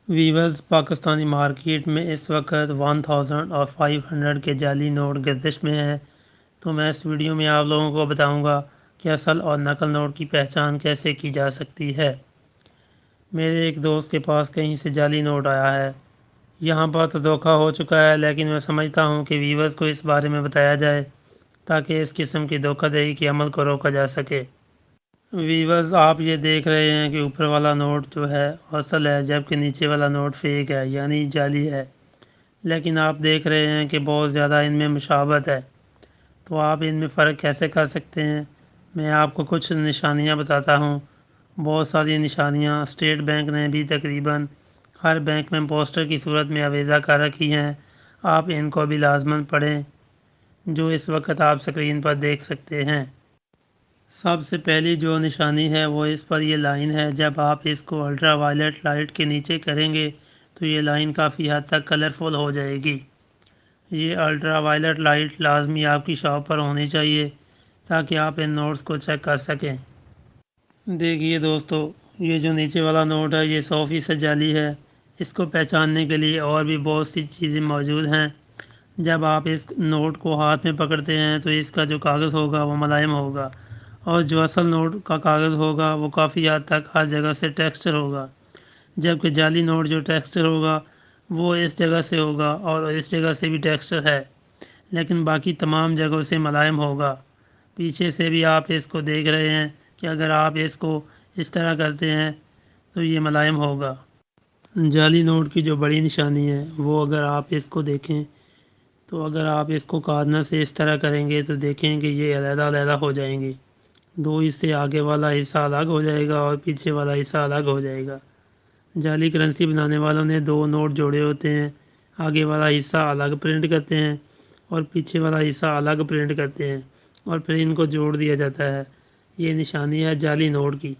Viewers, Pakistani market میں اس وقت 1000 اور 500 کے جعلی نوٹ گردش میں ہے، تو میں اس ویڈیو میں آپ لوگوں کو بتاؤں گا کہ اصل اور نقل نوٹ کی پہچان کیسے کی جا سکتی ہے۔ میرے ایک دوست کے پاس کہیں سے جعلی نوٹ آیا ہے۔ یہاں پر تو دھوکہ ہو چکا ہے، لیکن میں سمجھتا ہوں کہ ویورز کو اس بارے میں بتایا جائے تاکہ اس قسم کی دھوکہ دہی کے عمل کو روکا جا سکے۔ ویورز، آپ یہ دیکھ رہے ہیں کہ اوپر والا نوٹ جو ہے اصل ہے، جبکہ نیچے والا نوٹ فیک ہے، یعنی جعلی ہے۔ لیکن آپ دیکھ رہے ہیں کہ بہت زیادہ ان میں مشابہت ہے، تو آپ ان میں فرق کیسے کر سکتے ہیں؟ میں آپ کو کچھ نشانیاں بتاتا ہوں۔ بہت ساری نشانیاں اسٹیٹ بینک نے بھی تقریباً ہر بینک میں پوسٹر کی صورت میں آویزہ کر رکھی ہیں۔ آپ ان کو بھی لازماً پڑھیں، جو اس وقت آپ اسکرین پر دیکھ سکتے ہیں۔ سب سے پہلی جو نشانی ہے وہ اس پر یہ لائن ہے۔ جب آپ اس کو الٹرا وائلٹ لائٹ کے نیچے کریں گے تو یہ لائن کافی حد تک کلرفل ہو جائے گی۔ یہ الٹرا وائلٹ لائٹ لازمی آپ کی شاپ پر ہونی چاہیے تاکہ آپ ان نوٹس کو چیک کر سکیں۔ دیکھیے دوستو، یہ جو نیچے والا نوٹ ہے یہ 100% جعلی ہے۔ اس کو پہچاننے کے لیے اور بھی بہت سی چیزیں موجود ہیں۔ جب آپ اس نوٹ کو ہاتھ میں پکڑتے ہیں تو اس کا جو کاغذ ہوگا وہ ملائم ہوگا، اور جو اصل نوٹ کا کاغذ ہوگا وہ کافی حد تک ہر جگہ سے ٹیکسچر ہوگا، جبکہ جعلی نوٹ جو ٹیکسچر ہوگا وہ اس جگہ سے ہوگا اور اس جگہ سے بھی ٹیکسچر ہے، لیکن باقی تمام جگہوں سے ملائم ہوگا۔ پیچھے سے بھی آپ اس کو دیکھ رہے ہیں کہ اگر آپ اس کو اس طرح کرتے ہیں تو یہ ملائم ہوگا۔ جعلی نوٹ کی جو بڑی نشانی ہے وہ اگر آپ اس کو دیکھیں تو اگر آپ اس کو کارنر سے اس طرح کریں گے تو دیکھیں کہ یہ علیحدہ علیحدہ ہو جائیں گے۔ دو حصے، آگے والا حصہ الگ ہو جائے گا اور پیچھے والا حصہ الگ ہو جائے گا۔ جعلی کرنسی بنانے والوں نے دو نوٹ جوڑے ہوتے ہیں، آگے والا حصہ الگ پرنٹ کرتے ہیں اور پیچھے والا حصہ الگ پرنٹ کرتے ہیں، اور پھر ان کو جوڑ دیا جاتا ہے۔ یہ نشانی ہے جعلی نوٹ کی۔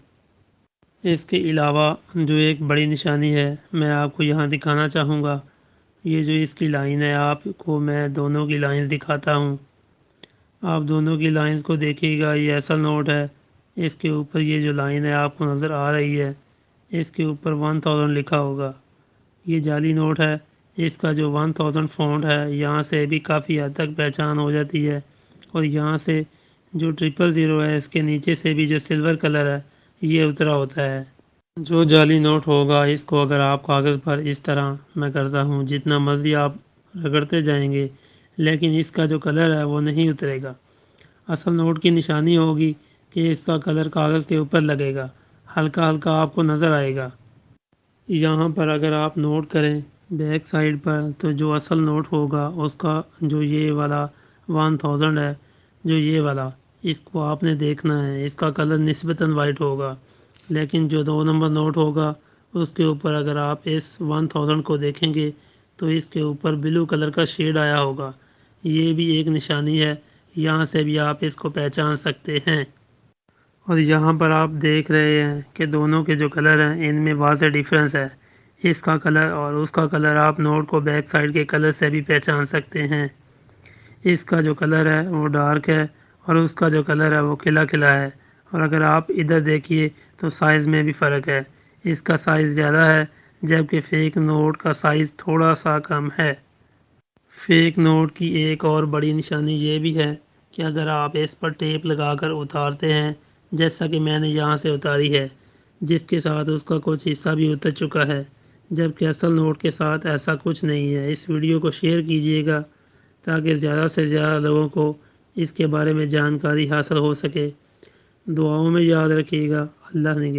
اس کے علاوہ جو ایک بڑی نشانی ہے میں آپ کو یہاں دکھانا چاہوں گا، یہ جو اس کی لائن ہے، آپ کو میں دونوں کی لائنز دکھاتا ہوں۔ آپ دونوں کی لائنز کو دیکھیے گا، یہ اصل نوٹ ہے۔ اس کے اوپر یہ جو لائن ہے آپ کو نظر آ رہی ہے، اس کے اوپر 1000 لکھا ہوگا۔ یہ جعلی نوٹ ہے۔ اس کا جو 1000 فونٹ ہے یہاں سے بھی کافی حد تک پہچان ہو جاتی ہے، اور یہاں سے جو 000 ہے اس کے نیچے سے بھی جو سلور کلر ہے یہ اترا ہوتا ہے۔ جو جعلی نوٹ ہوگا اس کو اگر آپ کاغذ پر اس طرح میں کرتا ہوں، جتنا مرضی آپ رگڑتے جائیں گے، لیکن اس کا جو کلر ہے وہ نہیں اترے گا۔ اصل نوٹ کی نشانی ہوگی کہ اس کا کلر کاغذ کے اوپر لگے گا، ہلکا ہلکا آپ کو نظر آئے گا۔ یہاں پر اگر آپ نوٹ کریں بیک سائیڈ پر تو جو اصل نوٹ ہوگا اس کا جو یہ والا 1000 ہے، جو یہ والا، اس کو آپ نے دیکھنا ہے، اس کا کلر نسبتاً وائٹ ہوگا، لیکن جو 2 نمبر نوٹ ہوگا اس کے اوپر اگر آپ اس 1000 کو دیکھیں گے تو اس کے اوپر بلو کلر کا شیڈ آیا ہوگا۔ یہ بھی ایک نشانی ہے، یہاں سے بھی آپ اس کو پہچان سکتے ہیں۔ اور یہاں پر آپ دیکھ رہے ہیں کہ دونوں کے جو کلر ہیں ان میں واضح ڈیفرنس ہے۔ اس کا کلر اور اس کا کلر آپ نوٹ کو بیک سائیڈ کے کلر سے بھی پہچان سکتے ہیں۔ اس کا جو کلر ہے وہ ڈارک ہے اور اس کا جو کلر ہے وہ کھلا کھلا ہے، اور اگر آپ ادھر دیکھیے تو سائز میں بھی فرق ہے، اس کا سائز زیادہ ہے جبکہ فیک نوٹ کا سائز تھوڑا سا کم ہے۔ فیک نوٹ کی ایک اور بڑی نشانی یہ بھی ہے کہ اگر آپ اس پر ٹیپ لگا کر اتارتے ہیں، جیسا کہ میں نے یہاں سے اتاری ہے، جس کے ساتھ اس کا کچھ حصہ بھی اتر چکا ہے، جبکہ اصل نوٹ کے ساتھ ایسا کچھ نہیں ہے۔ اس ویڈیو کو شیئر کیجیے گا تاکہ زیادہ سے زیادہ لوگوں کو اس کے بارے میں جانکاری حاصل ہو سکے۔ دعاؤں میں یاد رکھیے گا۔ اللہ نگہبان۔